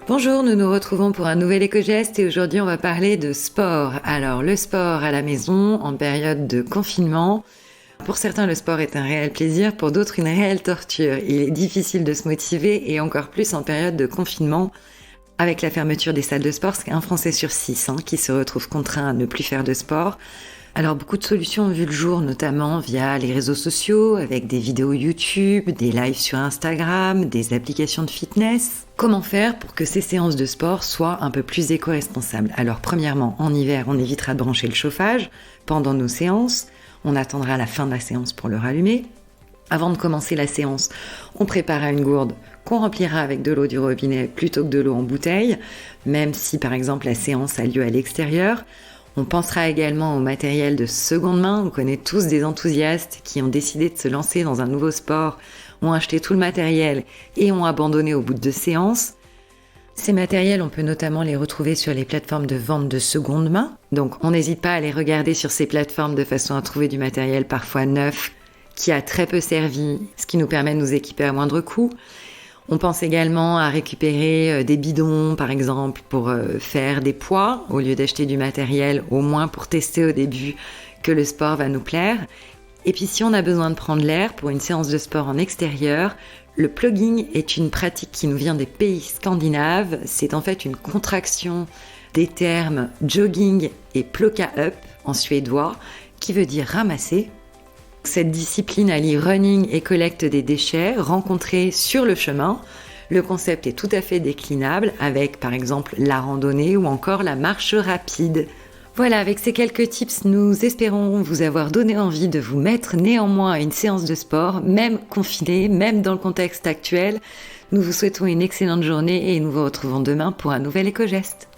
Bonjour, nous nous retrouvons pour un nouvel éco-geste et aujourd'hui on va parler de sport. Alors le sport à la maison en période de confinement. Pour certains le sport est un réel plaisir, pour d'autres une réelle torture. Il est difficile de se motiver et encore plus en période de confinement avec la fermeture des salles de sport. C'est un Français sur 6 qui se retrouve contraint à ne plus faire de sport. Alors beaucoup de solutions ont vu le jour, notamment via les réseaux sociaux, avec des vidéos YouTube, des lives sur Instagram, des applications de fitness. Comment faire pour que ces séances de sport soient un peu plus éco-responsables? Alors premièrement, en hiver, on évitera de brancher le chauffage pendant nos séances. On attendra la fin de la séance pour le rallumer. Avant de commencer la séance, on préparera une gourde qu'on remplira avec de l'eau du robinet plutôt que de l'eau en bouteille, même si par exemple la séance a lieu à l'extérieur. On pensera également au matériel de seconde main. On connaît tous des enthousiastes qui ont décidé de se lancer dans un nouveau sport, ont acheté tout le matériel et ont abandonné au bout de 2 séances. Ces matériels, on peut notamment les retrouver sur les plateformes de vente de seconde main. Donc on n'hésite pas à les regarder sur ces plateformes de façon à trouver du matériel parfois neuf, qui a très peu servi, ce qui nous permet de nous équiper à moindre coût. On pense également à récupérer des bidons, par exemple, pour faire des poids, au lieu d'acheter du matériel, au moins pour tester au début que le sport va nous plaire. Et puis si on a besoin de prendre l'air pour une séance de sport en extérieur, le plugging est une pratique qui nous vient des pays scandinaves. C'est en fait une contraction des termes jogging et plocka up en suédois, qui veut dire ramasser. Cette discipline allie running et collecte des déchets rencontrés sur le chemin. Le concept est tout à fait déclinable avec par exemple la randonnée ou encore la marche rapide. Voilà, avec ces quelques tips, nous espérons vous avoir donné envie de vous mettre néanmoins à une séance de sport, même confiné, même dans le contexte actuel. Nous vous souhaitons une excellente journée et nous vous retrouvons demain pour un nouvel éco-geste.